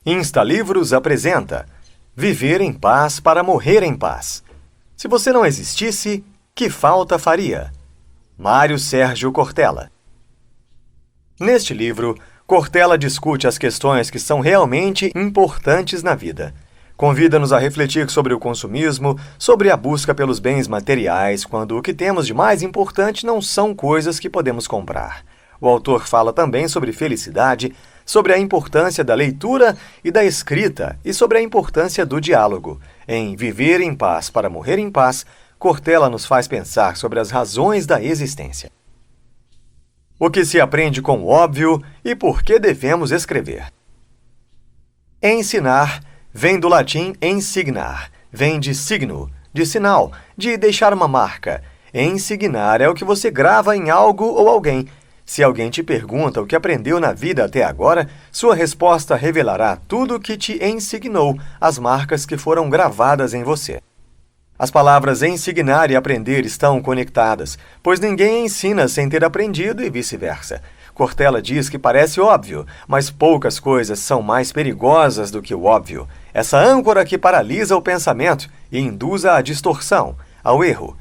Insta Livros apresenta Viver em Paz para Morrer em Paz. Se você não existisse, que falta faria? Mário Sérgio Cortella. Neste livro, Cortella discute as questões que são realmente importantes na vida. Convida-nos a refletir sobre o consumismo, sobre a busca pelos bens materiais, quando o que temos de mais importante não são coisas que podemos comprar. O autor fala também sobre felicidade, sobre a importância da leitura e da escrita e sobre a importância do diálogo. Em Viver em Paz para Morrer em Paz, Cortella nos faz pensar sobre as razões da existência. O que se aprende com o óbvio e por que devemos escrever. Ensinar vem do latim ensignar, vem de signo, de sinal, de deixar uma marca. Ensignar é o que você grava em algo ou alguém. Se alguém te pergunta o que aprendeu na vida até agora, sua resposta revelará tudo o que te ensignou, as marcas que foram gravadas em você. As palavras ensignar e aprender estão conectadas, pois ninguém ensina sem ter aprendido e vice-versa. Cortella diz que parece óbvio, mas poucas coisas são mais perigosas do que o óbvio. Essa âncora que paralisa o pensamento e induz à distorção, ao erro.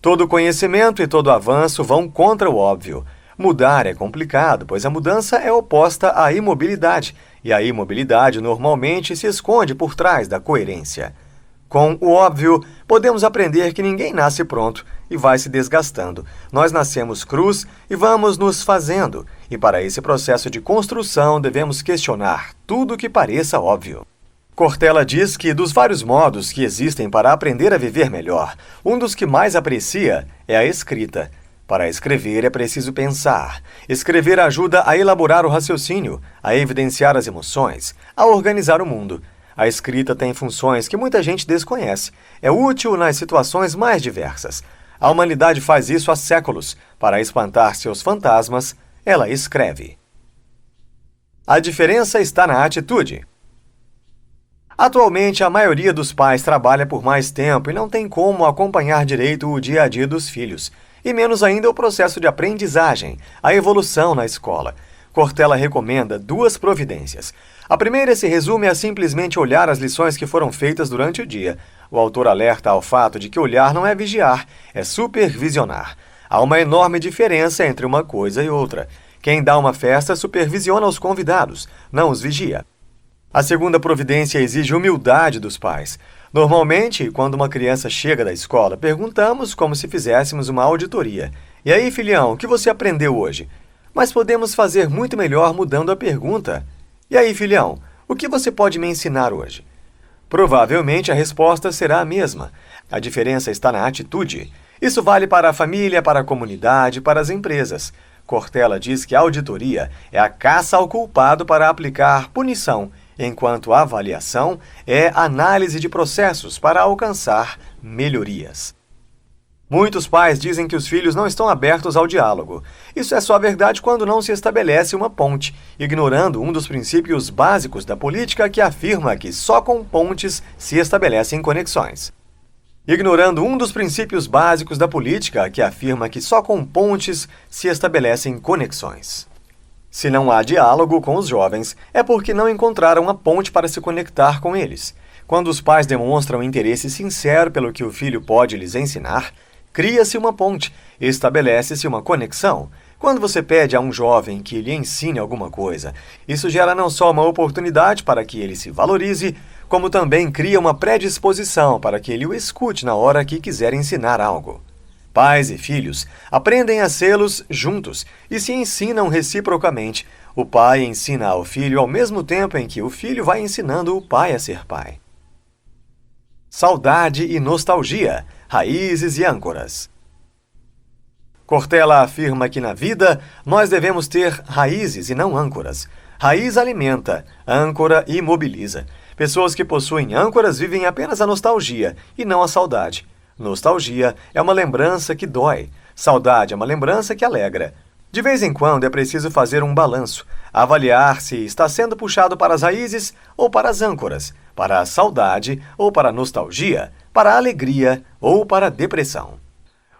Todo conhecimento e todo avanço vão contra o óbvio. Mudar é complicado, pois a mudança é oposta à imobilidade, e a imobilidade normalmente se esconde por trás da coerência. Com o óbvio, podemos aprender que ninguém nasce pronto e vai se desgastando. Nós nascemos crus e vamos nos fazendo, e para esse processo de construção devemos questionar tudo que pareça óbvio. Cortella diz que dos vários modos que existem para aprender a viver melhor, um dos que mais aprecia é a escrita. Para escrever é preciso pensar. Escrever ajuda a elaborar o raciocínio, a evidenciar as emoções, a organizar o mundo. A escrita tem funções que muita gente desconhece. É útil nas situações mais diversas. A humanidade faz isso há séculos. Para espantar seus fantasmas, ela escreve. A diferença está na atitude. Atualmente, a maioria dos pais trabalha por mais tempo e não tem como acompanhar direito o dia a dia dos filhos. E menos ainda o processo de aprendizagem, a evolução na escola. Cortella recomenda duas providências. A primeira se resume a simplesmente olhar as lições que foram feitas durante o dia. O autor alerta ao fato de que olhar não é vigiar, é supervisionar. Há uma enorme diferença entre uma coisa e outra. Quem dá uma festa supervisiona os convidados, não os vigia. A segunda providência exige humildade dos pais. Normalmente, quando uma criança chega da escola, perguntamos como se fizéssemos uma auditoria. E aí, filhão, o que você aprendeu hoje? Mas podemos fazer muito melhor mudando a pergunta. E aí, filhão, o que você pode me ensinar hoje? Provavelmente a resposta será a mesma. A diferença está na atitude. Isso vale para a família, para a comunidade, para as empresas. Cortella diz que a auditoria é a caça ao culpado para aplicar punição, enquanto a avaliação é análise de processos para alcançar melhorias. Muitos pais dizem que os filhos não estão abertos ao diálogo. Isso é só verdade quando não se estabelece uma ponte, ignorando um dos princípios básicos da política que afirma que só com pontes se estabelecem conexões. Ignorando um dos princípios básicos da política que afirma que só com pontes se estabelecem conexões. Se não há diálogo com os jovens, é porque não encontraram a ponte para se conectar com eles. Quando os pais demonstram interesse sincero pelo que o filho pode lhes ensinar, cria-se uma ponte, estabelece-se uma conexão. Quando você pede a um jovem que lhe ensine alguma coisa, isso gera não só uma oportunidade para que ele se valorize, como também cria uma predisposição para que ele o escute na hora que quiser ensinar algo. Pais e filhos aprendem a sê-los juntos e se ensinam reciprocamente. O pai ensina ao filho ao mesmo tempo em que o filho vai ensinando o pai a ser pai. Saudade e nostalgia, raízes e âncoras. Cortella afirma que na vida nós devemos ter raízes e não âncoras. Raiz alimenta, âncora imobiliza. Pessoas que possuem âncoras vivem apenas a nostalgia e não a saudade. Nostalgia é uma lembrança que dói. Saudade é uma lembrança que alegra. De vez em quando é preciso fazer um balanço, avaliar se está sendo puxado para as raízes ou para as âncoras, para a saudade ou para a nostalgia, para a alegria ou para a depressão.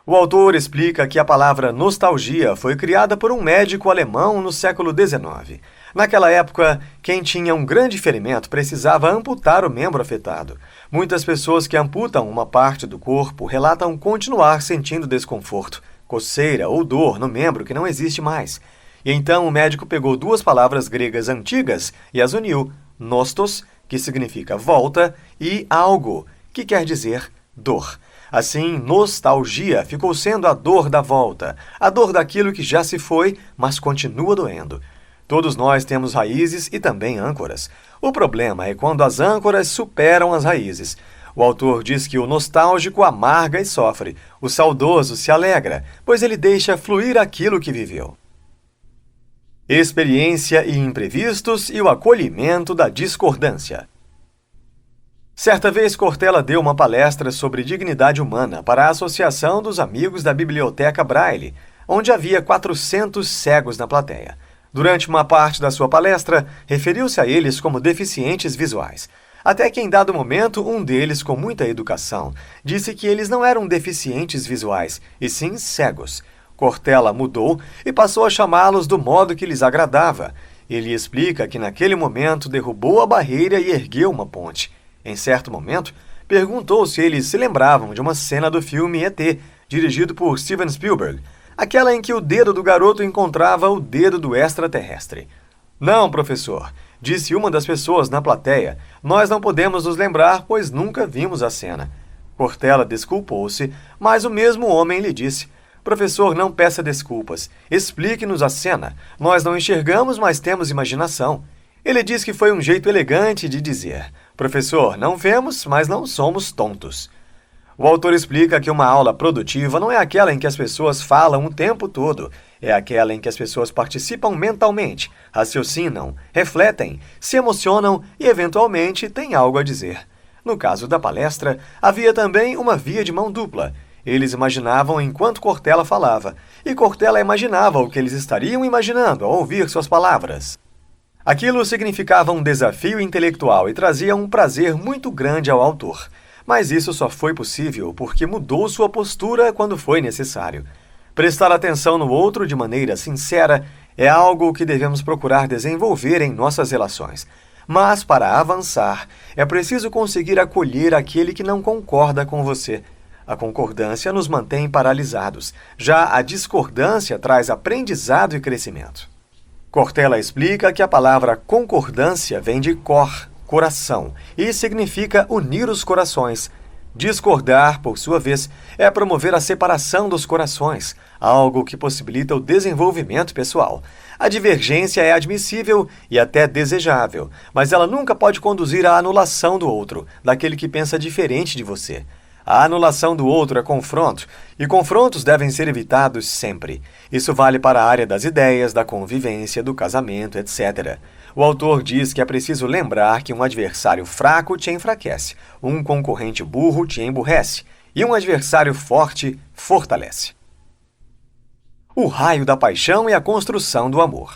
O autor explica que a palavra nostalgia foi criada por um médico alemão no século XIX. Naquela época, quem tinha um grande ferimento precisava amputar o membro afetado. Muitas pessoas que amputam uma parte do corpo relatam continuar sentindo desconforto, coceira ou dor no membro que não existe mais. E então o médico pegou duas palavras gregas antigas e as uniu: nostos, que significa volta, e algo, que quer dizer dor. Assim, nostalgia ficou sendo a dor da volta, a dor daquilo que já se foi, mas continua doendo. Todos nós temos raízes e também âncoras. O problema é quando as âncoras superam as raízes. O autor diz que o nostálgico amarga e sofre, o saudoso se alegra, pois ele deixa fluir aquilo que viveu. Experiência e imprevistos e o acolhimento da discordância. Certa vez, Cortella deu uma palestra sobre dignidade humana para a Associação dos Amigos da Biblioteca Braille, onde havia 400 cegos na plateia. Durante uma parte da sua palestra, referiu-se a eles como deficientes visuais. Até que, em dado momento, um deles, com muita educação, disse que eles não eram deficientes visuais, e sim cegos. Cortella mudou e passou a chamá-los do modo que lhes agradava. Ele explica que, naquele momento, derrubou a barreira e ergueu uma ponte. Em certo momento, perguntou se eles se lembravam de uma cena do filme E.T., dirigido por Steven Spielberg, aquela em que o dedo do garoto encontrava o dedo do extraterrestre. Não, professor, disse uma das pessoas na plateia, nós não podemos nos lembrar, pois nunca vimos a cena. Cortella desculpou-se, mas o mesmo homem lhe disse: professor, não peça desculpas, explique-nos a cena, nós não enxergamos, mas temos imaginação. Ele diz que foi um jeito elegante de dizer: professor, não vemos, mas não somos tontos. O autor explica que uma aula produtiva não é aquela em que as pessoas falam o tempo todo, é aquela em que as pessoas participam mentalmente, raciocinam, refletem, se emocionam e, eventualmente, têm algo a dizer. No caso da palestra, havia também uma via de mão dupla. Eles imaginavam enquanto Cortella falava, e Cortella imaginava o que eles estariam imaginando ao ouvir suas palavras. Aquilo significava um desafio intelectual e trazia um prazer muito grande ao autor. Mas isso só foi possível porque mudou sua postura quando foi necessário. Prestar atenção no outro de maneira sincera é algo que devemos procurar desenvolver em nossas relações. Mas, para avançar, é preciso conseguir acolher aquele que não concorda com você. A concordância nos mantém paralisados. Já a discordância traz aprendizado e crescimento. Cortella explica que a palavra concordância vem de cor, coração, e significa unir os corações. Discordar, por sua vez, é promover a separação dos corações, algo que possibilita o desenvolvimento pessoal. A divergência é admissível e até desejável, mas ela nunca pode conduzir à anulação do outro, daquele que pensa diferente de você. A anulação do outro é confronto, e confrontos devem ser evitados sempre. Isso vale para a área das ideias, da convivência, do casamento, etc. O autor diz que é preciso lembrar que um adversário fraco te enfraquece, um concorrente burro te emburrece, e um adversário forte fortalece. O raio da paixão e a construção do amor.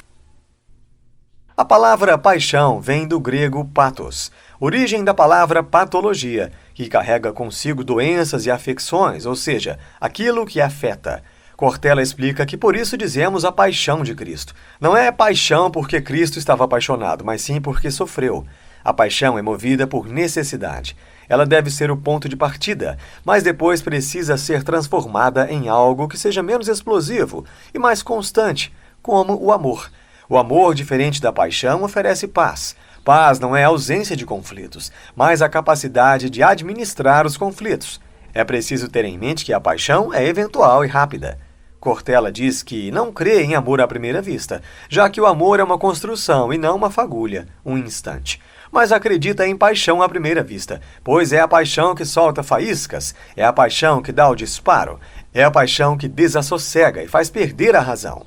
A palavra paixão vem do grego pathos, origem da palavra patologia, que carrega consigo doenças e afecções, ou seja, aquilo que afeta. Cortella explica que por isso dizemos a paixão de Cristo. Não é paixão porque Cristo estava apaixonado, mas sim porque sofreu. A paixão é movida por necessidade. Ela deve ser o ponto de partida, mas depois precisa ser transformada em algo que seja menos explosivo e mais constante, como o amor. O amor, diferente da paixão, oferece paz. Paz não é ausência de conflitos, mas a capacidade de administrar os conflitos. É preciso ter em mente que a paixão é eventual e rápida. Cortella diz que não crê em amor à primeira vista, já que o amor é uma construção e não uma fagulha, um instante. Mas acredita em paixão à primeira vista, pois é a paixão que solta faíscas, é a paixão que dá o disparo, é a paixão que desassossega e faz perder a razão.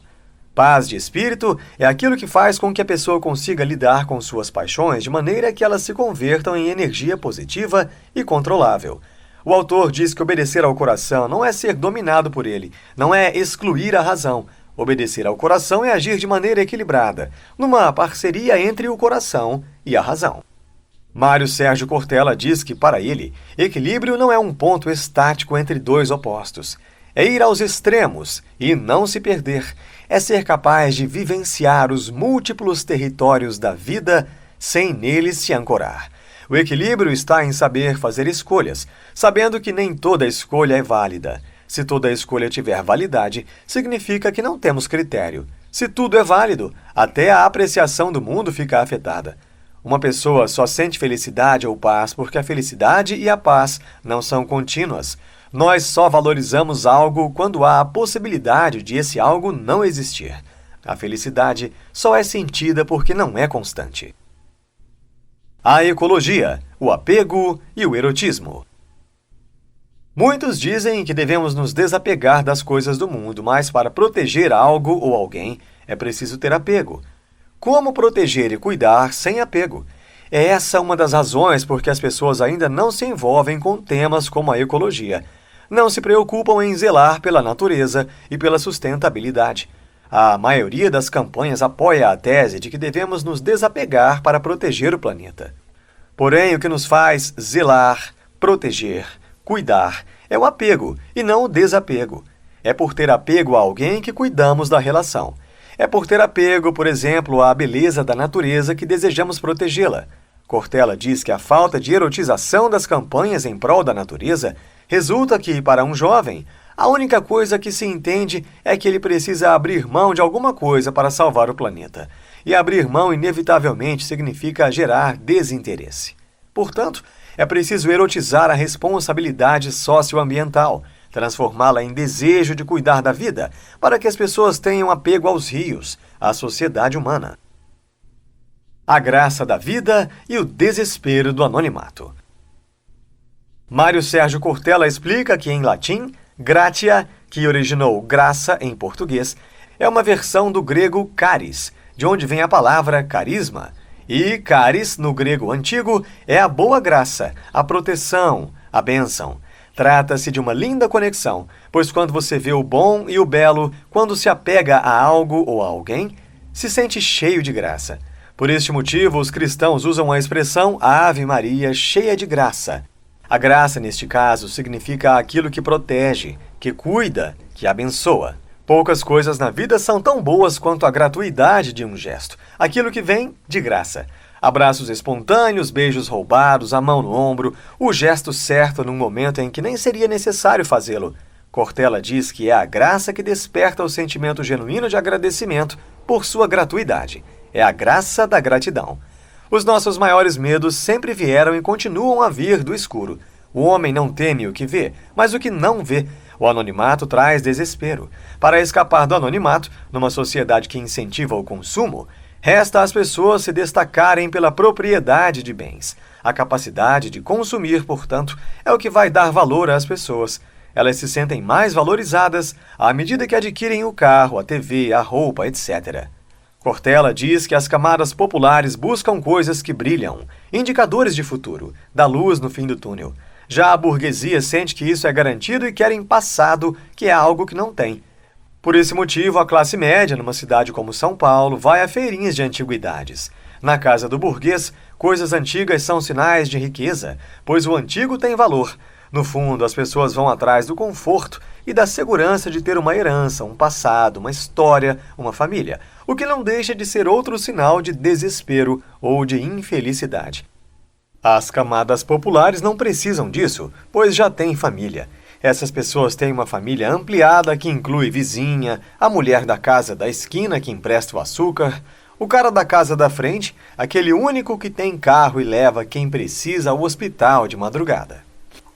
Paz de espírito é aquilo que faz com que a pessoa consiga lidar com suas paixões de maneira que elas se convertam em energia positiva e controlável. O autor diz que obedecer ao coração não é ser dominado por ele, não é excluir a razão. Obedecer ao coração é agir de maneira equilibrada, numa parceria entre o coração e a razão. Mário Sérgio Cortella diz que, para ele, equilíbrio não é um ponto estático entre dois opostos. É ir aos extremos e não se perder. é ser capaz de vivenciar os múltiplos territórios da vida sem neles se ancorar. O equilíbrio está em saber fazer escolhas, sabendo que nem toda escolha é válida. Se toda escolha tiver validade, significa que não temos critério. Se tudo é válido, até a apreciação do mundo fica afetada. Uma pessoa só sente felicidade ou paz porque a felicidade e a paz não são contínuas. Nós só valorizamos algo quando há a possibilidade de esse algo não existir. A felicidade só é sentida porque não é constante. A ecologia, o apego e o erotismo. Muitos dizem que devemos nos desapegar das coisas do mundo, mas para proteger algo ou alguém é preciso ter apego. Como proteger e cuidar sem apego? É essa uma das razões por que as pessoas ainda não se envolvem com temas como a ecologia. Não se preocupam em zelar pela natureza e pela sustentabilidade. A maioria das campanhas apoia a tese de que devemos nos desapegar para proteger o planeta. Porém, o que nos faz zelar, proteger, cuidar é o apego e não o desapego. É por ter apego a alguém que cuidamos da relação. É por ter apego, por exemplo, à beleza da natureza que desejamos protegê-la. Cortella diz que a falta de erotização das campanhas em prol da natureza resulta que, para um jovem, a única coisa que se entende é que ele precisa abrir mão de alguma coisa para salvar o planeta. E abrir mão, inevitavelmente, significa gerar desinteresse. Portanto, é preciso erotizar a responsabilidade socioambiental, transformá-la em desejo de cuidar da vida, para que as pessoas tenham apego aos rios, à sociedade humana. A graça da vida e o desespero do anonimato. Mário Sérgio Cortella explica que, em latim, gratia, que originou graça em português, é uma versão do grego charis, de onde vem a palavra carisma. E charis, no grego antigo, é a boa graça, a proteção, a bênção. Trata-se de uma linda conexão, pois quando você vê o bom e o belo, quando se apega a algo ou a alguém, se sente cheio de graça. Por este motivo, os cristãos usam a expressão Ave Maria, cheia de graça. A graça, neste caso, significa aquilo que protege, que cuida, que abençoa. Poucas coisas na vida são tão boas quanto a gratuidade de um gesto, aquilo que vem de graça. Abraços espontâneos, beijos roubados, a mão no ombro, o gesto certo num momento em que nem seria necessário fazê-lo. Cortella diz que é a graça que desperta o sentimento genuíno de agradecimento por sua gratuidade. É a graça da gratidão. Os nossos maiores medos sempre vieram e continuam a vir do escuro. O homem não teme o que vê, mas o que não vê. O anonimato traz desespero. Para escapar do anonimato, numa sociedade que incentiva o consumo, resta às pessoas se destacarem pela propriedade de bens. A capacidade de consumir, portanto, é o que vai dar valor às pessoas. Elas se sentem mais valorizadas à medida que adquirem o carro, a TV, a roupa, etc. Cortella diz que as camadas populares buscam coisas que brilham, indicadores de futuro, da luz no fim do túnel. Já a burguesia sente que isso é garantido e querem passado, que é algo que não tem. Por esse motivo, a classe média, numa cidade como São Paulo, vai a feirinhas de antiguidades. Na casa do burguês, coisas antigas são sinais de riqueza, pois o antigo tem valor. No fundo, as pessoas vão atrás do conforto e da segurança de ter uma herança, um passado, uma história, uma família, o que não deixa de ser outro sinal de desespero ou de infelicidade. As camadas populares não precisam disso, pois já têm família. Essas pessoas têm uma família ampliada que inclui vizinha, a mulher da casa da esquina que empresta o açúcar, o cara da casa da frente, aquele único que tem carro e leva quem precisa ao hospital de madrugada.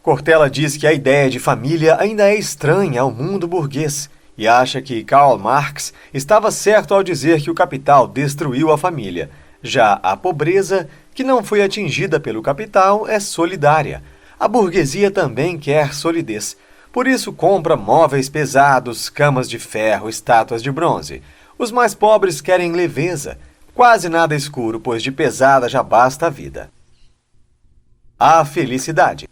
Cortella diz que a ideia de família ainda é estranha ao mundo burguês e acha que Karl Marx estava certo ao dizer que o capital destruiu a família. Já a pobreza, que não foi atingida pelo capital, é solidária. A burguesia também quer solidez. Por isso compra móveis pesados, camas de ferro, estátuas de bronze. Os mais pobres querem leveza. Quase nada escuro, pois de pesada já basta a vida. A felicidade.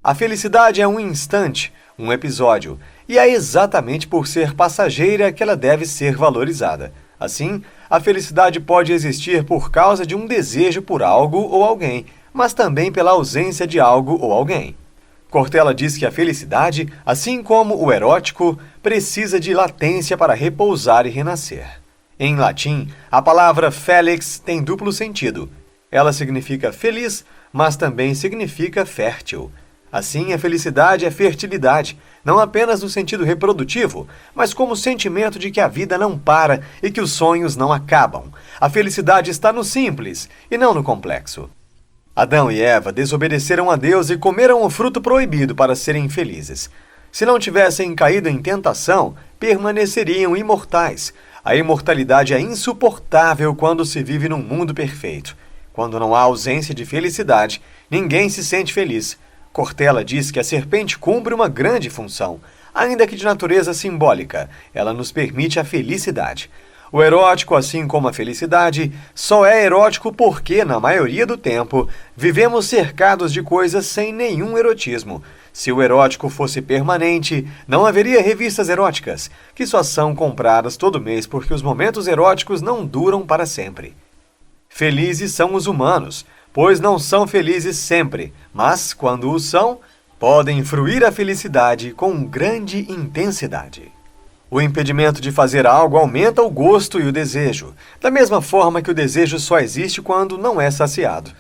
A felicidade é um instante, um episódio, e é exatamente por ser passageira que ela deve ser valorizada. Assim, a felicidade pode existir por causa de um desejo por algo ou alguém, mas também pela ausência de algo ou alguém. Cortella diz que a felicidade, assim como o erótico, precisa de latência para repousar e renascer. Em latim, a palavra felix tem duplo sentido. Ela significa feliz, mas também significa fértil. Assim, a felicidade é fertilidade, não apenas no sentido reprodutivo, mas como sentimento de que a vida não para e que os sonhos não acabam. A felicidade está no simples e não no complexo. Adão e Eva desobedeceram a Deus e comeram o fruto proibido para serem felizes. Se não tivessem caído em tentação, permaneceriam imortais. A imortalidade é insuportável quando se vive num mundo perfeito. Quando não há ausência de felicidade, ninguém se sente feliz. Cortella diz que a serpente cumpre uma grande função, ainda que de natureza simbólica. Ela nos permite a felicidade. O erótico, assim como a felicidade, só é erótico porque, na maioria do tempo, vivemos cercados de coisas sem nenhum erotismo. Se o erótico fosse permanente, não haveria revistas eróticas, que só são compradas todo mês porque os momentos eróticos não duram para sempre. Felizes são os humanos, pois não são felizes sempre, mas, quando o são, podem fruir a felicidade com grande intensidade. O impedimento de fazer algo aumenta o gosto e o desejo, da mesma forma que o desejo só existe quando não é saciado.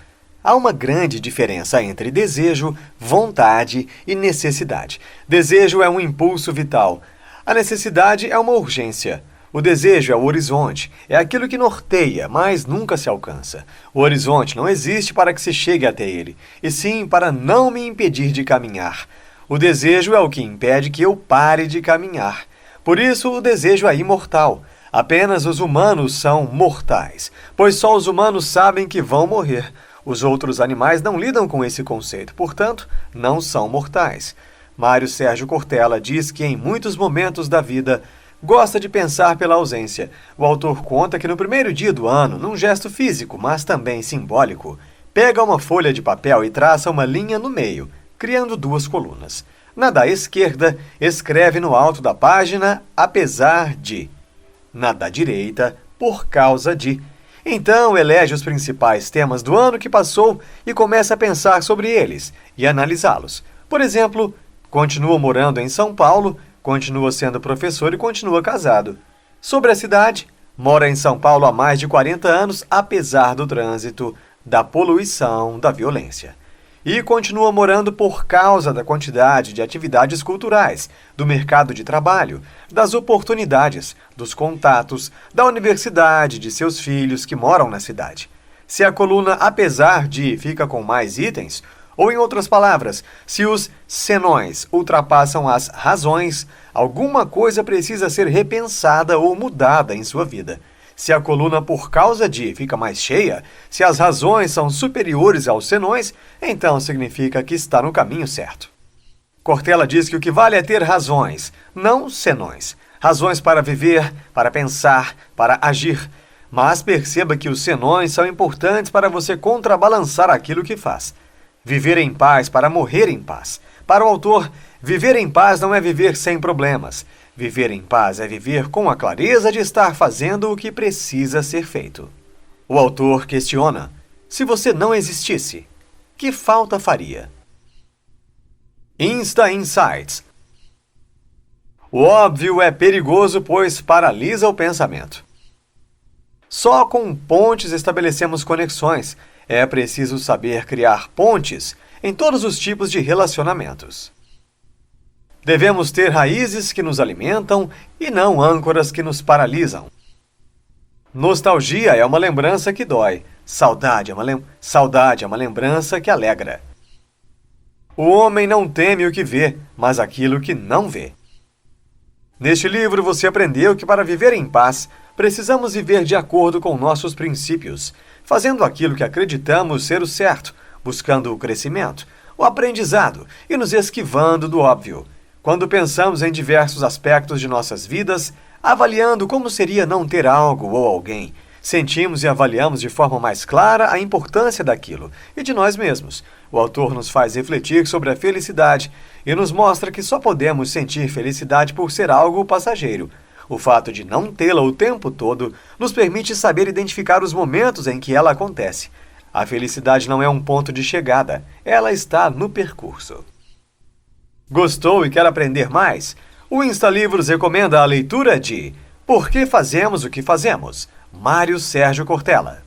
Há uma grande diferença entre desejo, vontade e necessidade. Desejo é um impulso vital. A necessidade é uma urgência. O desejo é o horizonte, é aquilo que norteia, mas nunca se alcança. O horizonte não existe para que se chegue até ele, e sim para não me impedir de caminhar. O desejo é o que impede que eu pare de caminhar. Por isso, o desejo é imortal. Apenas os humanos são mortais, pois só os humanos sabem que vão morrer. Os outros animais não lidam com esse conceito, portanto, não são mortais. Mário Sérgio Cortella diz que em muitos momentos da vida gosta de pensar pela ausência. O autor conta que no primeiro dia do ano, num gesto físico, mas também simbólico, pega uma folha de papel e traça uma linha no meio, criando duas colunas. Na da esquerda, escreve no alto da página, apesar de. Na da direita, por causa de. Então, elege os principais temas do ano que passou e começa a pensar sobre eles e analisá-los. Por exemplo, continua morando em São Paulo, continua sendo professor e continua casado. Sobre a cidade, mora em São Paulo há mais de 40 anos, apesar do trânsito, da poluição, da violência. E continua morando por causa da quantidade de atividades culturais, do mercado de trabalho, das oportunidades, dos contatos, da universidade, de seus filhos que moram na cidade. Se a coluna apesar de fica com mais itens, ou em outras palavras, se os senões ultrapassam as razões, alguma coisa precisa ser repensada ou mudada em sua vida. Se a coluna por causa de fica mais cheia, se as razões são superiores aos senões, então significa que está no caminho certo. Cortella diz que o que vale é ter razões, não senões. Razões para viver, para pensar, para agir. Mas perceba que os senões são importantes para você contrabalançar aquilo que faz. Viver em paz para morrer em paz. Para o autor, viver em paz não é viver sem problemas. Viver em paz é viver com a clareza de estar fazendo o que precisa ser feito. O autor questiona: se você não existisse, que falta faria? Insta Insights. O óbvio é perigoso, pois paralisa o pensamento. Só com pontes estabelecemos conexões. É preciso saber criar pontes em todos os tipos de relacionamentos. Devemos ter raízes que nos alimentam e não âncoras que nos paralisam. Nostalgia é uma lembrança que dói. Saudade é uma lembrança que alegra. O homem não teme o que vê, mas aquilo que não vê. Neste livro você aprendeu que para viver em paz, precisamos viver de acordo com nossos princípios, fazendo aquilo que acreditamos ser o certo, buscando o crescimento, o aprendizado e nos esquivando do óbvio. Quando pensamos em diversos aspectos de nossas vidas, avaliando como seria não ter algo ou alguém, sentimos e avaliamos de forma mais clara a importância daquilo e de nós mesmos. O autor nos faz refletir sobre a felicidade e nos mostra que só podemos sentir felicidade por ser algo passageiro. O fato de não tê-la o tempo todo nos permite saber identificar os momentos em que ela acontece. A felicidade não é um ponto de chegada, ela está no percurso. Gostou e quer aprender mais? O Insta Livros recomenda a leitura de Por que Fazemos o que Fazemos, Mário Sérgio Cortella.